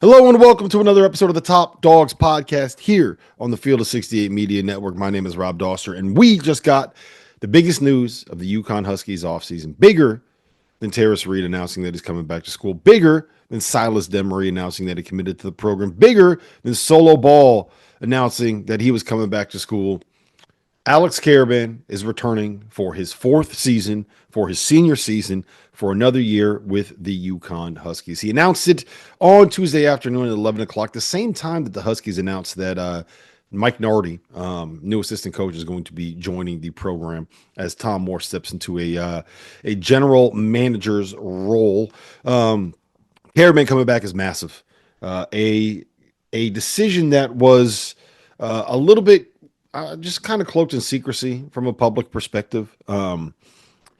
Hello and welcome to another episode of the Top Dogs podcast here on the Field of 68 Media Network. My name is Rob Dosser, and we just got the biggest news of the UConn Huskies offseason. Bigger than Terrace Reed announcing that he's coming back to school. Bigger than Silas Demery announcing that he committed to the program. Bigger than Solo Ball announcing that he was coming back to school. Alex Karaban is returning for his fourth season, for his senior season, for another year with the UConn Huskies. He announced it on Tuesday afternoon at 11 o'clock, the same time that the Huskies announced that Mike Nardi, new assistant coach, is going to be joining the program as Tom Moore steps into a general manager's role. Karaban coming back is massive. A decision that was a little bit just kind of cloaked in secrecy from a public perspective.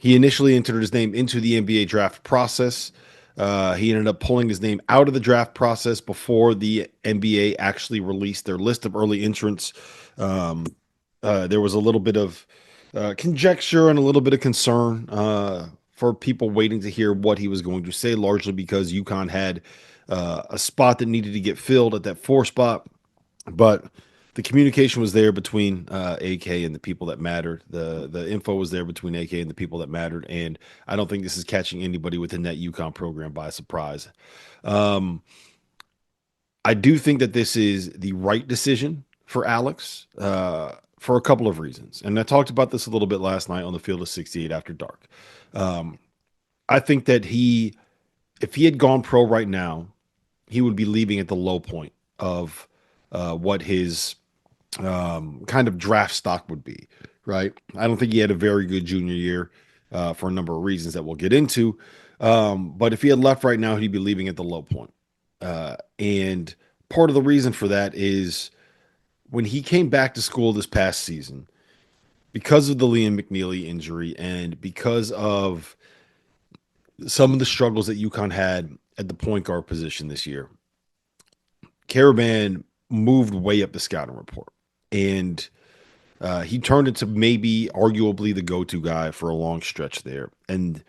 He initially entered his name into the NBA draft process. He ended up pulling his name out of the draft process before the NBA actually released their list of early entrants. There was a little bit of conjecture and a little bit of concern for people waiting to hear what he was going to say, largely because UConn had a spot that needed to get filled at that four spot. But the communication was there between AK and the people that mattered. The info was there between AK and the people that mattered, and I don't think this is catching anybody within that UConn program by surprise. I do think that this is the right decision for Alex for a couple of reasons, and I talked about this a little bit last night on the Field of 68 after dark. I think that if he had gone pro right now, he would be leaving at the low point of what his kind of draft stock would be, right? I don't think he had a very good junior year for a number of reasons that we'll get into. But if he had left right now, he'd be leaving at the low point. And part of the reason for that is when he came back to school this past season, because of the Liam McNeely injury and because of some of the struggles that UConn had at the point guard position this year, Karaban moved way up the scouting report. And he turned into maybe arguably the go-to guy for a long stretch there. And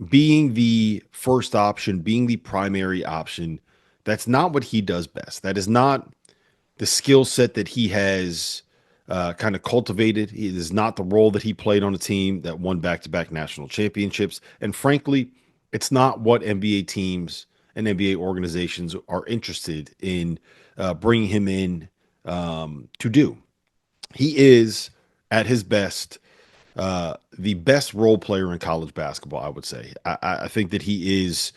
being the first option, being the primary option, that's not what he does best. That is not the skill set that he has kind of cultivated. It is not the role that he played on a team that won back-to-back national championships. And frankly, it's not what NBA teams and NBA organizations are interested in bringing him in to do. He is at his best the best role player in college basketball, I would say. I think that he is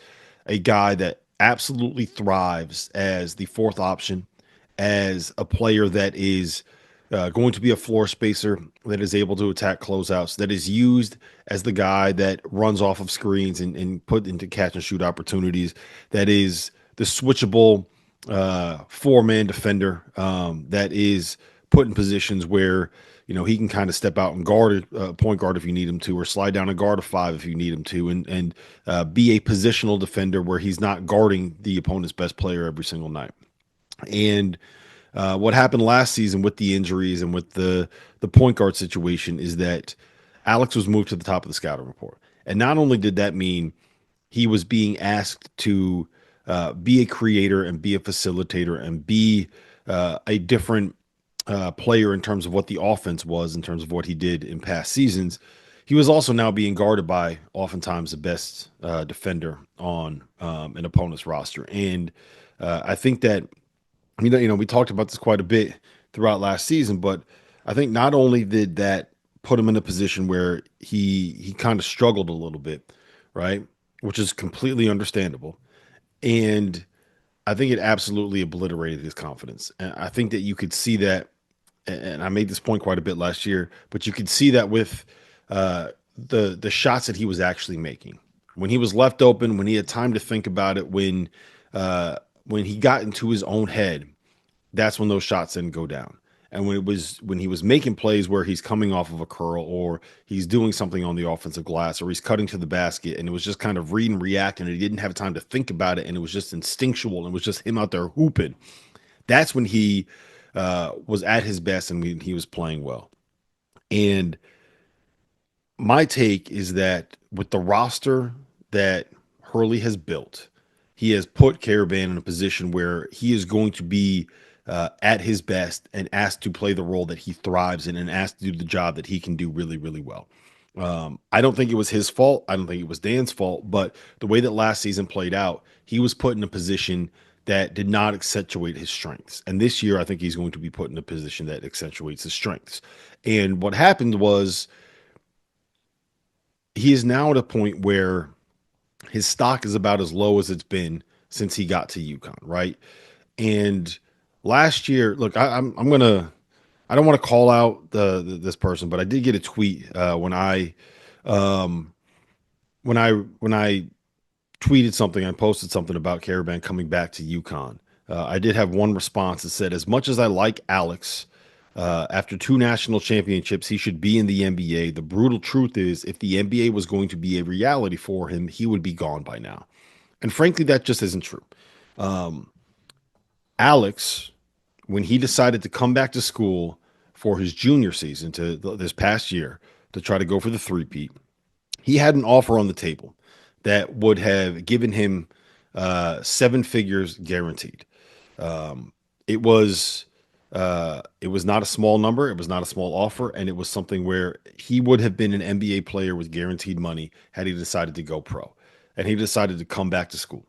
a guy that absolutely thrives as the fourth option, as a player that is going to be a floor spacer, that is able to attack closeouts, that is used as the guy that runs off of screens and put into catch and shoot opportunities, that is the switchable four-man defender that is put in positions where he can kind of step out and guard a point guard if you need him to, or slide down and guard a five if you need him to, and be a positional defender where he's not guarding the opponent's best player every single night. And what happened last season with the injuries and with the point guard situation is that Alex was moved to the top of the scouting report. And not only did that mean he was being asked to be a creator and be a facilitator and be a different player in terms of what the offense was, in terms of what he did in past seasons, he was also now being guarded by oftentimes the best defender on an opponent's roster. And I think that, we talked about this quite a bit throughout last season, but I think not only did that put him in a position where he kind of struggled a little bit, right? Which is completely understandable. And I think it absolutely obliterated his confidence. And I think that you could see that, and I made this point quite a bit last year, but you could see that with the shots that he was actually making. When he was left open, when he had time to think about it, when he got into his own head, that's when those shots didn't go down. And when he was making plays where he's coming off of a curl, or he's doing something on the offensive glass, or he's cutting to the basket, and it was just kind of read and react, and he didn't have time to think about it, and it was just instinctual, and it was just him out there hooping. That's when he was at his best and he was playing well. And my take is that with the roster that Hurley has built, he has put Karaban in a position where he is going to be at his best and asked to play the role that he thrives in and asked to do the job that he can do really, really well. I don't think it was his fault. I don't think it was Dan's fault, but the way that last season played out, he was put in a position that did not accentuate his strengths. And this year, I think he's going to be put in a position that accentuates his strengths. And what happened was he is now at a point where his stock is about as low as it's been since he got to UConn, right? And last year, look, I'm gonna I don't want to call out this person, but I did get a tweet um, when I tweeted something, I posted something about Karaban coming back to UConn. I did have one response that said, as much as I like Alex, after two national championships, he should be in the NBA. The brutal truth is, if the NBA was going to be a reality for him, he would be gone by now. And frankly, that just isn't true. Um, Alex, when he decided to come back to school for his junior season to this past year to try to go for the three-peat, he had an offer on the table that would have given him seven figures guaranteed. Um, it was not a small number. It was not a small offer, and it was something where he would have been an NBA player with guaranteed money had he decided to go pro, and he decided to come back to school,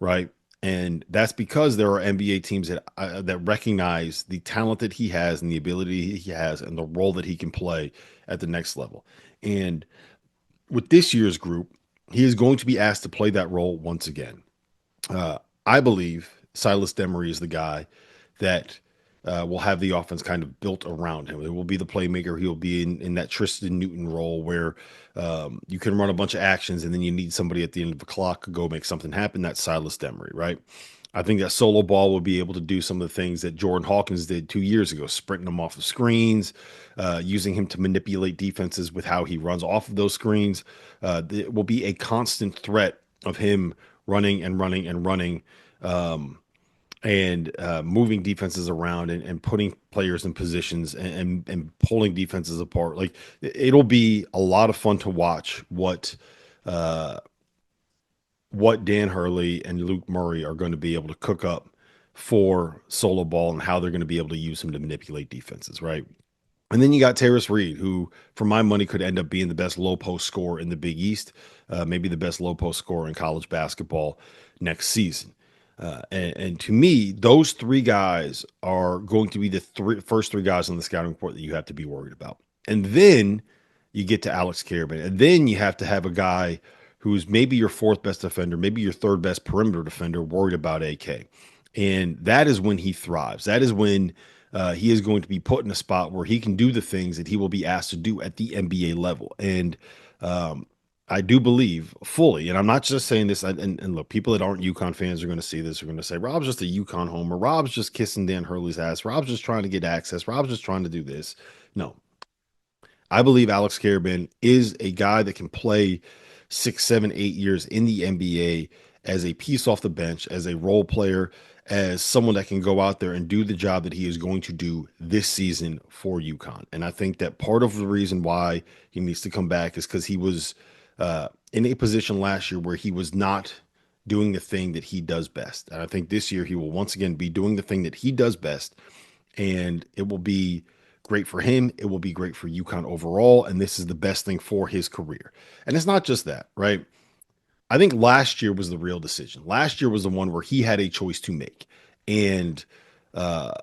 right? And that's because there are NBA teams that recognize the talent that he has and the ability he has and the role that he can play at the next level. And with this year's group, he is going to be asked to play that role once again. I believe Silas Demery is the guy that will have the offense kind of built around him. It will be the playmaker. He'll be in that Tristan Newton role where you can run a bunch of actions and then you need somebody at the end of the clock to go make something happen. That's Silas Demery, right? I think that solo ball will be able to do some of the things that Jordan Hawkins did 2 years ago, sprinting them off the screens, using him to manipulate defenses with how he runs off of those screens. It will be a constant threat of him running and running and running, um, and moving defenses around and putting players in positions and pulling defenses apart. Like it'll be a lot of fun to watch uh, what Dan Hurley and Luke Murray are going to be able to cook up for solo ball and how they're going to be able to use him to manipulate defenses, right? And then you got Terrace Reed, who, for my money, could end up being the best low post scorer in the Big East, maybe the best low post scorer in college basketball next season. And to me, those three guys are going to be the first three guys on the scouting report that you have to be worried about. And then you get to Alex Karaban, and then you have to have a guy who's maybe your fourth best defender, maybe your third best perimeter defender, worried about AK. And that is when he thrives. That is when he is going to be put in a spot where he can do the things that he will be asked to do at the NBA level. And I do believe fully, and I'm not just saying this, and look, people that aren't UConn fans are going to see this, are going to say, Rob's just a UConn homer. Rob's just kissing Dan Hurley's ass. Rob's just trying to get access. Rob's just trying to do this. No, I believe Alex Karaban is a guy that can play 6, 7, 8 years in the NBA as a piece off the bench, as a role player, as someone that can go out there and do the job that he is going to do this season for UConn. And I think that part of the reason why he needs to come back is because he was in a position last year where he was not doing the thing that he does best. And I think this year he will once again be doing the thing that he does best, and it will be great for him. It will be great for UConn overall, and this is the best thing for his career. And it's not just that, right? I think last year was the real decision. Last year was the one where he had a choice to make, and uh,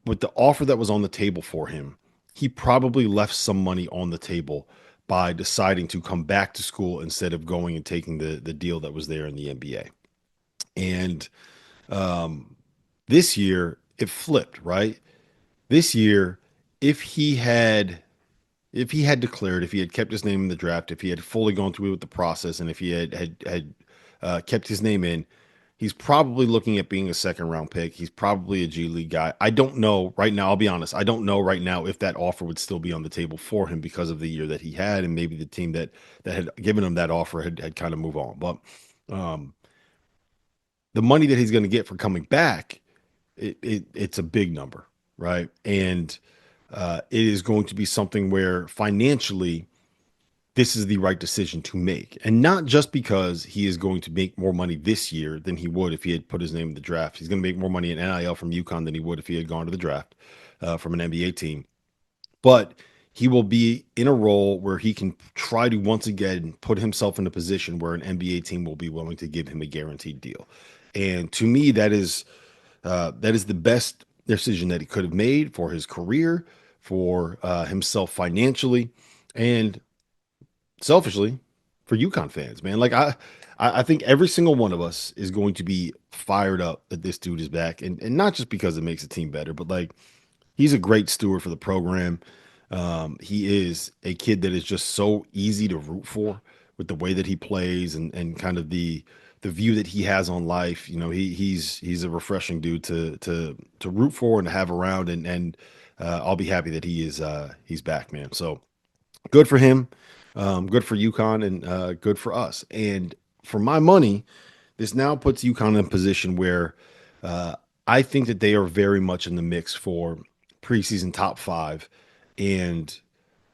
with the offer that was on the table for him, he probably left some money on the table by deciding to come back to school instead of going and taking the deal that was there in the NBA. And um, this year it flipped, right? This year, if he had if he had declared, if he had kept his name in the draft, if he had fully gone through with the process, and if he had kept his name in, he's probably looking at being a second round pick. He's probably a G League guy. I don't know right now. I'll be honest. I don't know right now if that offer would still be on the table for him because of the year that he had, and maybe the team that had given him that offer had kind of moved on. But um, the money that he's going to get for coming back, it's a big number, right? And it is going to be something where financially this is the right decision to make. And not just because he is going to make more money this year than he would if he had put his name in the draft. He's going to make more money in NIL from UConn than he would if he had gone to the draft from an NBA team. But he will be in a role where he can try to once again put himself in a position where an NBA team will be willing to give him a guaranteed deal. And to me, that is the best decision that he could have made for his career, for himself financially, and selfishly for UConn fans, man. Like I think every single one of us is going to be fired up that this dude is back, and not just because it makes the team better, but like he's a great steward for the program. He is a kid that is just so easy to root for with the way that he plays and kind of the view that he has on life. You know, he's a refreshing dude to root for and to have around, and I'll be happy that he's back, man. So good for him, good for UConn, and good for us. And for my money, this now puts UConn in a position where uh, I think that they are very much in the mix for preseason top five, and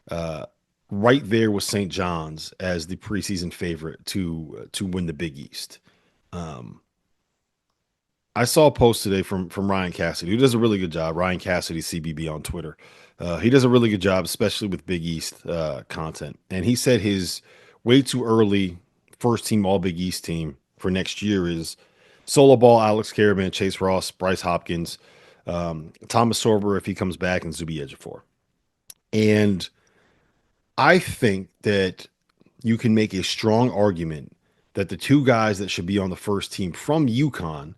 uh, right there with St. John's as the preseason favorite to win the Big East. Um, I saw a post today from Ryan Cassidy, who does a really good job. Ryan Cassidy, CBB on Twitter. He does a really good job, especially with Big East content. And he said his way too early first team All Big East team for next year is Solo Ball, Alex Karaban, Chase Ross, Bryce Hopkins, Thomas Sorber if he comes back, and Zubi Ejiofor. And I think that you can make a strong argument that the two guys that should be on the first team from UConn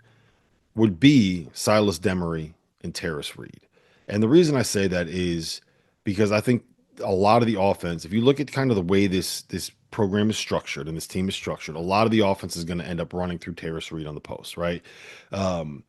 would be Silas Demery and Terrace Reed. And the reason I say that is because I think a lot of the offense, if you look at kind of the way this program is structured and this team is structured, a lot of the offense is going to end up running through Terrace Reed on the post, right? Um,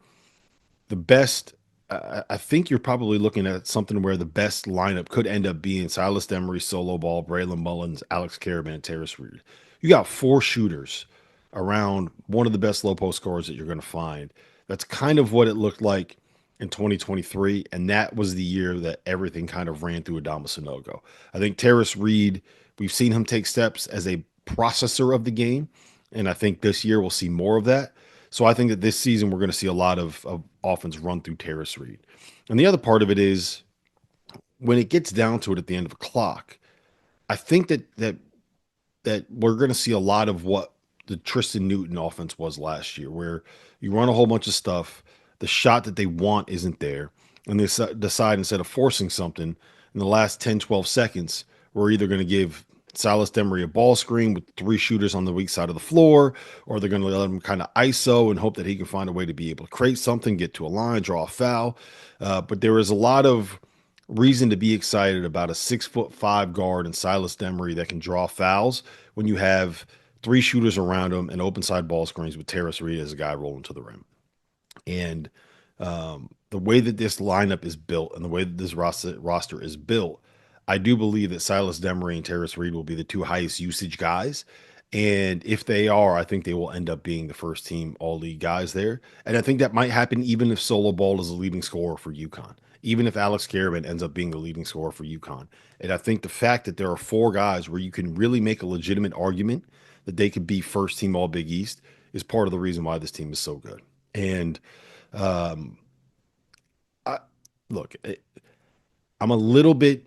the best, I think you're probably looking at something where the best lineup could end up being Silas Demery, Solo Ball, Braylon Mullins, Alex Caravan, Terrace Reed. You got four shooters around one of the best low post scorers that you're going to find. That's kind of what it looked like in 2023, and that was the year that everything kind of ran through Adama Sanogo. I think Terrace Reed, we've seen him take steps as a processor of the game, and I think this year we'll see more of that. So I think that this season we're going to see a lot of offense run through Terrace Reed. And the other part of it is when it gets down to it at the end of a clock, I think that we're going to see a lot of what the Tristan Newton offense was last year, where you run a whole bunch of stuff, the shot that they want isn't there, and they decide instead of forcing something in the last 10, 12 seconds, we're either going to give Silas Demery a ball screen with three shooters on the weak side of the floor, or they're going to let him kind of ISO and hope that he can find a way to be able to create something, get to a line, draw a foul. But there is a lot of reason to be excited about a 6'5" guard and Silas Demery that can draw fouls when you have three shooters around him and open side ball screens with Terrace Reed as a guy rolling to the rim. And the way that this lineup is built and the way that this roster is built, I do believe that Silas Demery and Terrace Reed will be the two highest usage guys. And if they are, I think they will end up being the first team all league guys there. And I think that might happen even if Solo Ball is the leading scorer for UConn, even if Alex Caravan ends up being the leading scorer for UConn. And I think the fact that there are four guys where you can really make a legitimate argument that they could be first team all Big East is part of the reason why this team is so good. And um, I, look, I'm a little bit,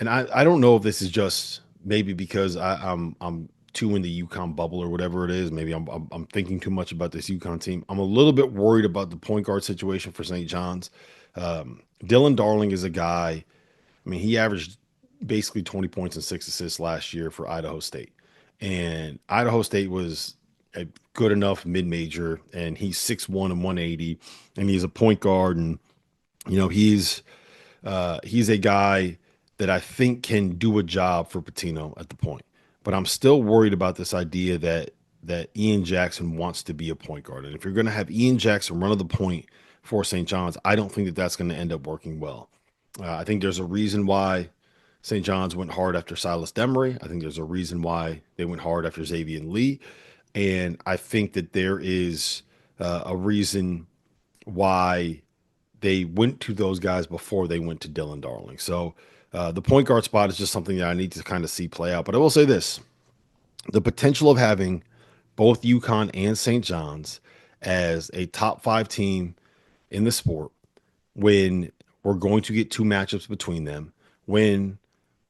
and I don't know if this is just maybe because I'm too in the UConn bubble or whatever it is. Maybe I'm thinking too much about this UConn team. I'm a little bit worried about the point guard situation for St. John's. Dylan Darling is a guy. I mean, he averaged basically 20 points and 6 assists last year for Idaho State, and Idaho State was a good enough mid-major, and he's 6'1" and 180, and he's a point guard, and he's a guy that I think can do a job for Patino at the point. But I'm still worried about this idea that Ian Jackson wants to be a point guard. And if you're going to have Ian Jackson run of the point for St. John's, I don't think that that's going to end up working well. I think there's a reason why St. John's went hard after Silas Demery. I think there's a reason why they went hard after Xavier Lee. And I think that there is a reason why they went to those guys before they went to Dylan Darling. So The point guard spot is just something that I need to kind of see play out. But I will say this: the potential of having both UConn and St. John's as a top five team in the sport, when we're going to get two matchups between them, when,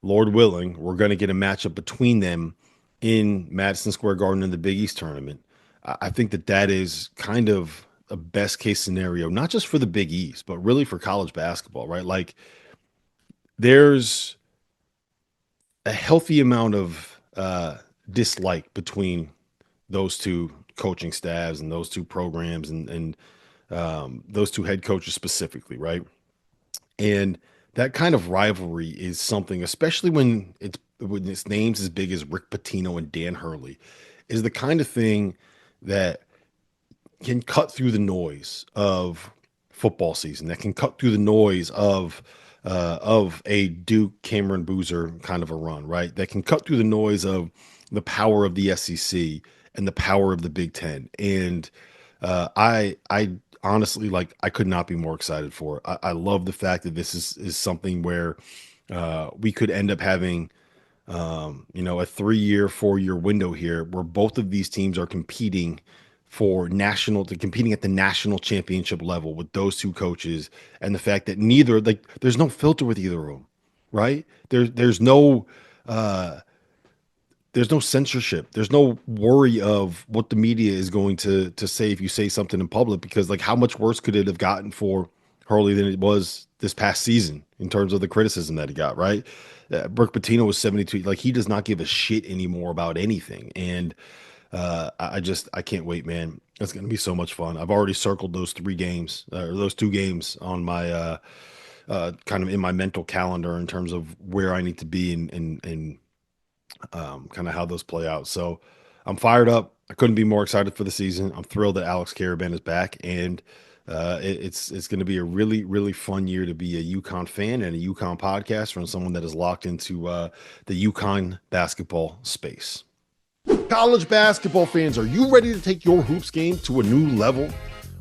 Lord willing, we're going to get a matchup between them in Madison Square Garden in the Big East tournament. I think that that is kind of a best case scenario, not just for the Big East, but really for college basketball, right? Like, there's a healthy amount of dislike between those two coaching staffs and those two programs and those two head coaches specifically, right? And that kind of rivalry is something, especially when its names as big as Rick Pitino and Dan Hurley, is the kind of thing that can cut through the noise of football season, that can cut through the noise of a Duke Cameron Boozer kind of a run, right? That can cut through the noise of the power of the SEC and the power of the Big Ten. And I honestly, like, I could not be more excited for it. I love the fact that this is something where we could end up having a 3-year, 4-year window here where both of these teams are competing competing at the national championship level with those two coaches, and the fact that neither, like, there's no filter with either of them, right? There's no censorship. There's no worry of what the media is going to say if you say something in public, because, like, how much worse could it have gotten for Hurley than it was this past season in terms of the criticism that he got, right? Rick Pitino was 72. Like, he does not give a shit anymore about anything. And I can't wait, man. It's going to be so much fun. I've already circled those 3 games, or those 2 games on my kind of in my mental calendar in terms of where I need to be and kind of how those play out. So I'm fired up. I couldn't be more excited for the season. I'm thrilled that Alex Karaban is back, and it's going to be a really, really fun year to be a UConn fan and a UConn podcast from someone that is locked into the UConn basketball space. College basketball fans, are you ready to take your hoops game to a new level?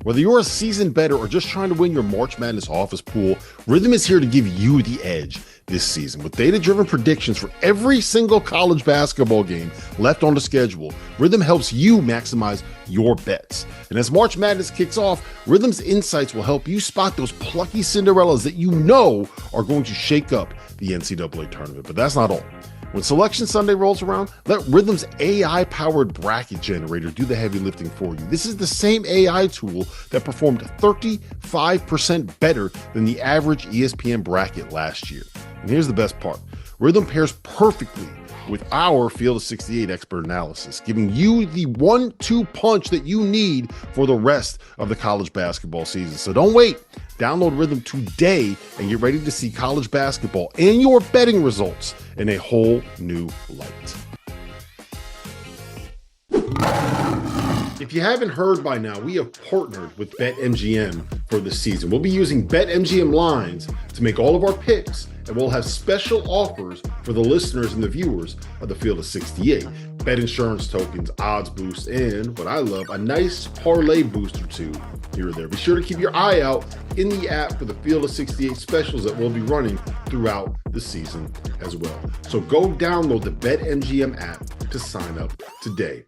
Whether you're a seasoned bettor or just trying to win your March Madness office pool, Rhythm is here to give you the edge this season. With data-driven predictions for every single college basketball game left on the schedule, Rhythm helps you maximize your bets. And as March Madness kicks off, Rhythm's insights will help you spot those plucky Cinderellas that you know are going to shake up the NCAA tournament. But that's not all. When Selection Sunday rolls around, let Rhythm's AI-powered bracket generator do the heavy lifting for you. This is the same AI tool that performed 35% better than the average ESPN bracket last year. And here's the best part. Rhythm pairs perfectly with our Field of 68 expert analysis, giving you the 1-2 punch that you need for the rest of the college basketball season. So don't wait. Download Rhythm today and get ready to see college basketball and your betting results in a whole new light. If you haven't heard by now, we have partnered with BetMGM for this season. We'll be using BetMGM lines to make all of our picks, and we'll have special offers for the listeners and the viewers of the Field of 68. Bet insurance tokens, odds boosts, and what I love, a nice parlay boost or two here or there. Be sure to keep your eye out in the app for the Field of 68 specials that we'll be running throughout the season as well. So go download the BetMGM app to sign up today.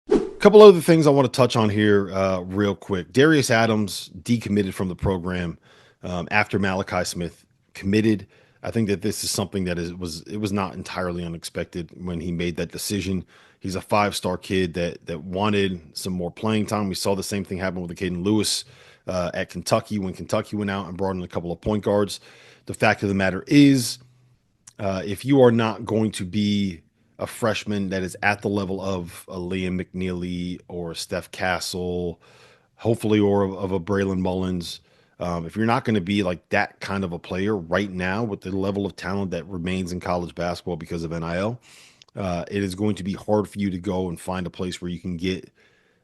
A couple other things I want to touch on here real quick. Darius Adams decommitted from the program after Malachi Smith committed. I think that this is something that it was not entirely unexpected when he made that decision. He's a 5-star kid that wanted some more playing time. We saw the same thing happen with Caden Lewis at Kentucky when Kentucky went out and brought in a couple of point guards. The fact of the matter is, if you are not going to be a freshman that is at the level of a Liam McNeely or a Steph Castle, hopefully, or of a Braylon Mullins, if you're not going to be like that kind of a player right now with the level of talent that remains in college basketball because of NIL, it is going to be hard for you to go and find a place where you can get,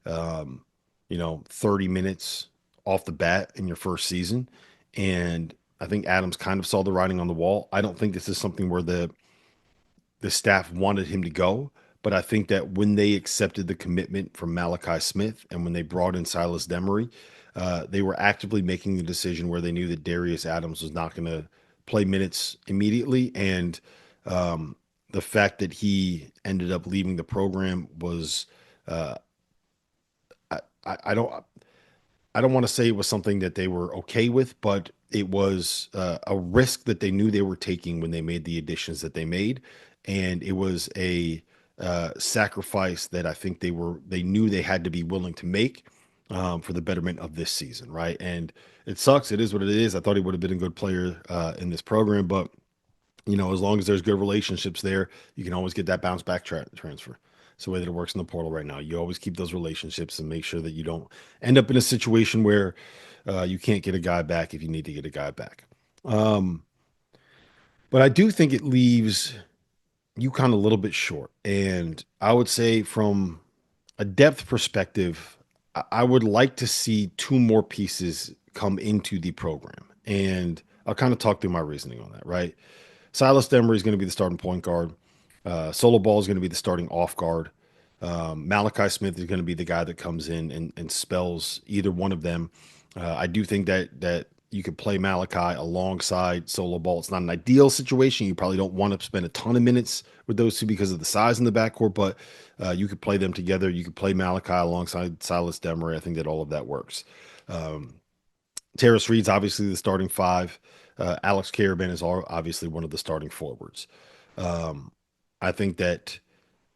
30 minutes off the bat in your first season. And I think Adams kind of saw the writing on the wall. I don't think this is something where the staff wanted him to go, but I think that when they accepted the commitment from Malachi Smith and when they brought in Silas Demery, they were actively making the decision where they knew that Darius Adams was not going to play minutes immediately. And the fact that he ended up leaving the program was, uh, I don't. I don't want to say it was something that they were okay with, but it was a risk that they knew they were taking when they made the additions that they made, and it was a sacrifice that I think they knew they had to be willing to make for the betterment of this season, right? And it sucks. It is what it is. I thought he would have been a good player in this program, but as long as there's good relationships there, you can always get that bounce back transfer. It's the way that it works in the portal right now. You always keep those relationships and make sure that you don't end up in a situation where you can't get a guy back if you need to get a guy back. Um, but I do think it leaves UConn a little bit short. And I would say from a depth perspective, I would like to see two more pieces come into the program. And I'll kind of talk through my reasoning on that, right? Silas Demery is going to be the starting point guard. Solo Ball is going to be the starting off guard. Malachi Smith is going to be the guy that comes in and spells either one of them. I do think that you could play Malachi alongside Solo Ball. It's not an ideal situation. You probably don't want to spend a ton of minutes with those two because of the size in the backcourt, but you could play them together. You could play Malachi alongside Silas Demery. I think that all of that works. Um, Terrace Reed's obviously the starting five. Alex Karaban is obviously one of the starting forwards. Um, I think that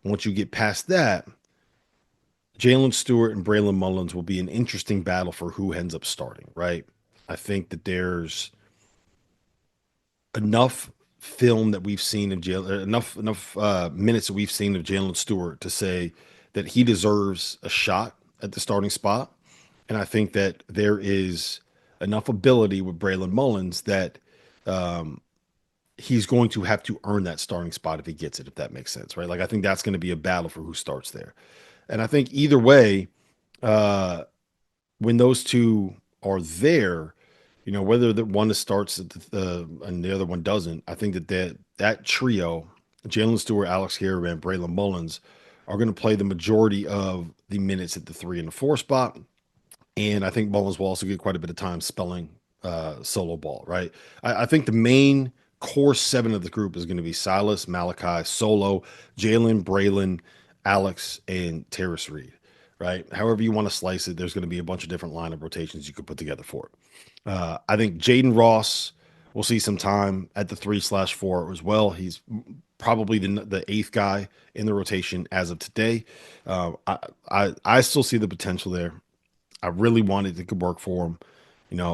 once you get past that, Jalen Stewart and Braylon Mullins will be an interesting battle for who ends up starting, right? I think that there's enough film that we've seen of Jalen, enough minutes that we've seen of Jalen Stewart to say that he deserves a shot at the starting spot. And I think that there is enough ability with Braylon Mullins that um, he's going to have to earn that starting spot if he gets it, if that makes sense, right? Like I think that's going to be a battle for who starts there. And I think either way, uh, when those two are there, whether the one starts at and the other one doesn't, I think that trio, Jalen Stewart, Alex Caravan, Braylon Mullins, are going to play the majority of the minutes at the 3 and the 4 spot. And I think Mullins will also get quite a bit of time spelling Solo Ball, right? I think the main core seven of the group is going to be Silas, Malachi, Solo, Jalen, Braylon, Alex, and Terrace Reed, right? However you want to slice it, there's going to be a bunch of different lineup rotations you could put together for it. I think Jaden Ross will see some time at the 3/4 as well. He's probably the eighth guy in the rotation as of today. I still see the potential there. I really wanted it to work for him.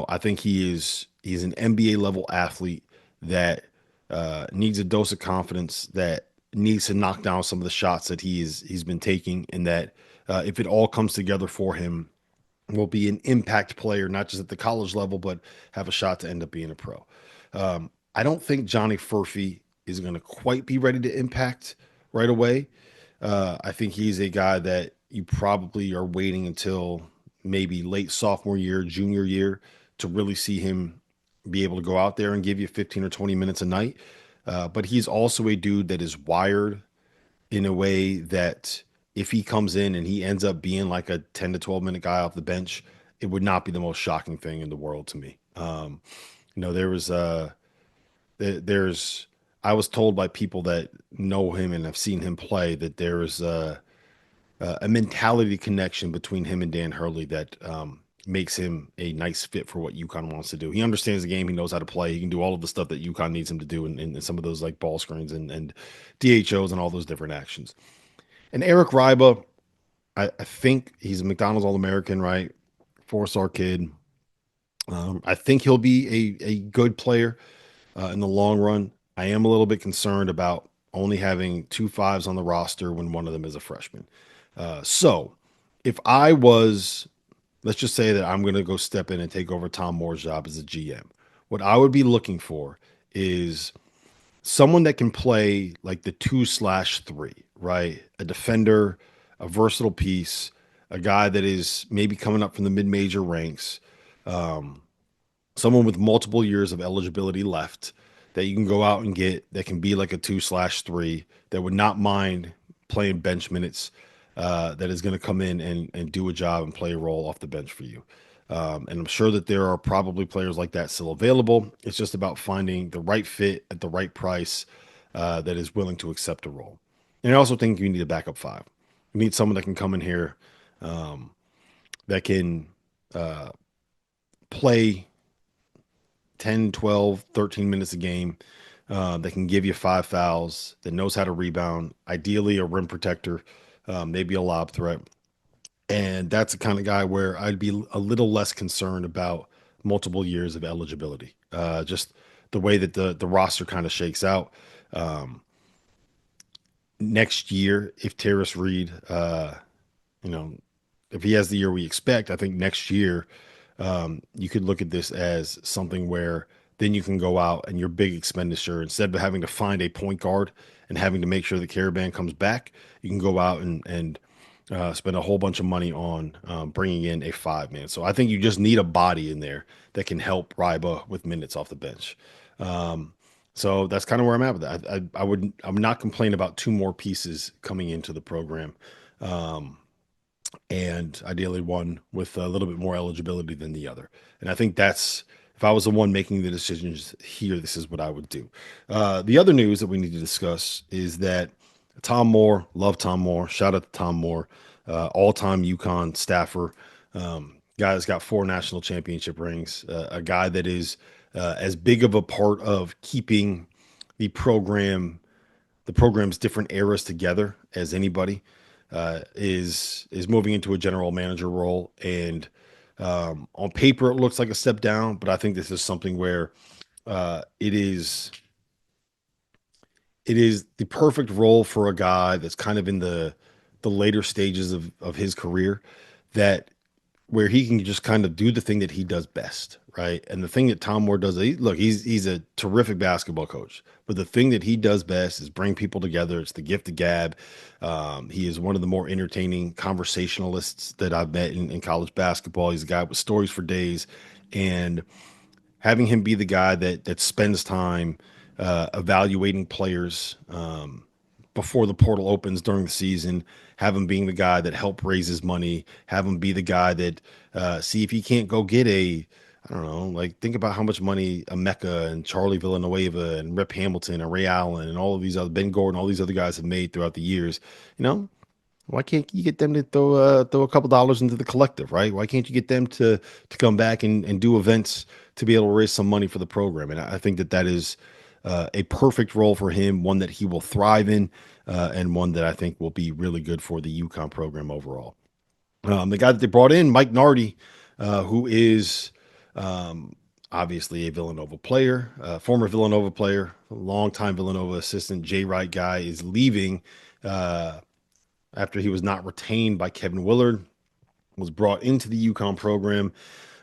I think he's an NBA level athlete that needs a dose of confidence, that needs to knock down some of the shots that he's been taking, and that if it all comes together for him, will be an impact player, not just at the college level, but have a shot to end up being a pro. I don't think Johnny Furphy is going to quite be ready to impact right away. I think he's a guy that you probably are waiting until maybe late sophomore year, junior year to really see him be able to go out there and give you 15 or 20 minutes a night. But he's also a dude that is wired in a way that if he comes in and he ends up being like a 10 to 12 minute guy off the bench, it would not be the most shocking thing in the world to me. There was there's I was told by people that know him and have seen him play that there is a mentality connection between him and Dan Hurley that makes him a nice fit for what UConn wants to do. He understands the game. He knows how to play. He can do all of the stuff that UConn needs him to do in some of those like ball screens and DHOs and all those different actions. And Eric Ryba, I think he's a McDonald's All-American, right? 4-star kid. I think he'll be a good player in the long run. I am a little bit concerned about only having 2 5s on the roster when one of them is a freshman. So if I was, let's just say that I'm going to go step in and take over Tom Moore's job as a GM, what I would be looking for is someone that can play like the 2/3, right? A defender, a versatile piece, a guy that is maybe coming up from the mid-major ranks, um, someone with multiple years of eligibility left that you can go out and get that can be like a 2/3 that would not mind playing bench minutes, that is going to come in and do a job and play a role off the bench for you. And I'm sure that there are probably players like that still available. It's just about finding the right fit at the right price that is willing to accept a role. And I also think you need a backup five. You need someone that can come in here that can play 10, 12, 13 minutes a game, that can give you 5 fouls, that knows how to rebound, ideally a rim protector, maybe a lob threat. And that's the kind of guy where I'd be a little less concerned about multiple years of eligibility. Just the way that the roster kind of shakes out. Next year, if Terrace Reed, you know, if he has the year we expect, I think next year you could look at this as something where then you can go out and your big expenditure, instead of having to find a point guard and having to make sure the Karaban comes back, you can go out and spend a whole bunch of money on bringing in a five man. So I think you just need a body in there that can help Ryba with minutes off the bench. So that's kind of where I'm at with that. I'm not complaining about two more pieces coming into the program. And ideally one with a little bit more eligibility than the other. And I think that's, if I was the one making the decisions here, this is what I would do. The other news that we need to discuss is that Tom Moore, love Tom Moore, shout out to Tom Moore, all-time UConn staffer, guy that's got 4 national championship rings, a guy that is as big of a part of keeping the program's different eras together as anybody. Is moving into a general manager role, and on paper it looks like a step down, but I think this is something where it is the perfect role for a guy that's kind of in the later stages of his career, that where he can just kind of do the thing that he does best, right? And the thing that Tom Moore does, he's a terrific basketball coach, but the thing that he does best is bring people together. It's the gift of gab. He is one of the more entertaining conversationalists that I've met in college basketball. He's a guy with stories for days, and having him be the guy that spends time evaluating players before the portal opens during the season, have him being the guy that help raises money, have him be the guy that see if he can't go get I don't know, like think about how much money Emeka and Charlie Villanueva and Rip Hamilton and Ray Allen and all of these other Ben Gordon, all these other guys have made throughout the years. Why can't you get them to throw a couple dollars into the collective, right? Why can't you get them to come back and do events to be able to raise some money for the program? And I think that is a perfect role for him, one that he will thrive in, and one that I think will be really good for the UConn program overall. The guy that they brought in, Mike Nardi, who is obviously a Villanova player, former Villanova player, longtime Villanova assistant. Jay Wright guy is leaving after he was not retained by Kevin Willard, was brought into the UConn program,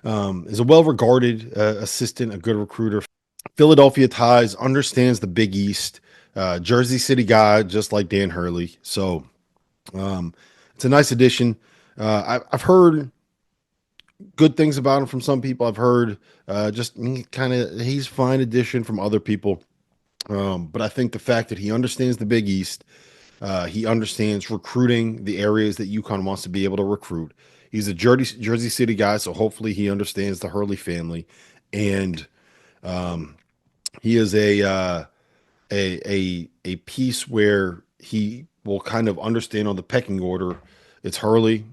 is a well-regarded assistant, a good recruiter. Philadelphia ties, understands the Big East, Jersey City guy, just like Dan Hurley. So it's a nice addition. I've heard good things about him from some people. I've heard just kind of he's fine addition from other people. But I think the fact that he understands the Big East, he understands recruiting the areas that UConn wants to be able to recruit. He's a Jersey City guy, so hopefully he understands the Hurley family, and he is a piece where he will kind of understand on the pecking order. It's Hurley,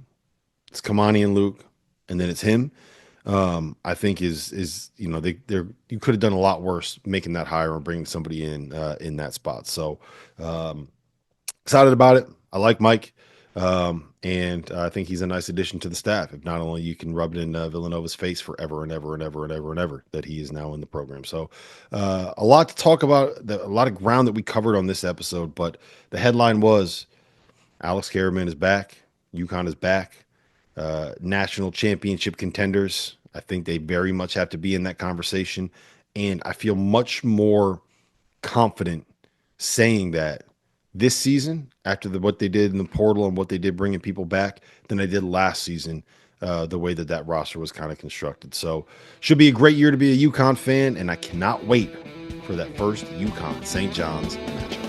it's Kamani and Luke, and then it's him. I think is they're you could have done a lot worse making that hire and bringing somebody in that spot. So excited about it. I like Mike, and I think he's a nice addition to the staff. If not only you can rub it in Villanova's face forever and ever and ever and ever and ever that he is now in the program. So a lot to talk about, a lot of ground that we covered on this episode. But the headline was Alex Karaban is back. UConn is back. National championship contenders. I think they very much have to be in that conversation. And I feel much more confident saying that this season, after what they did in the portal and what they did bringing people back, than I did last season, the way that roster was kind of constructed. So should be a great year to be a UConn fan, and I cannot wait for that first UConn St. John's matchup.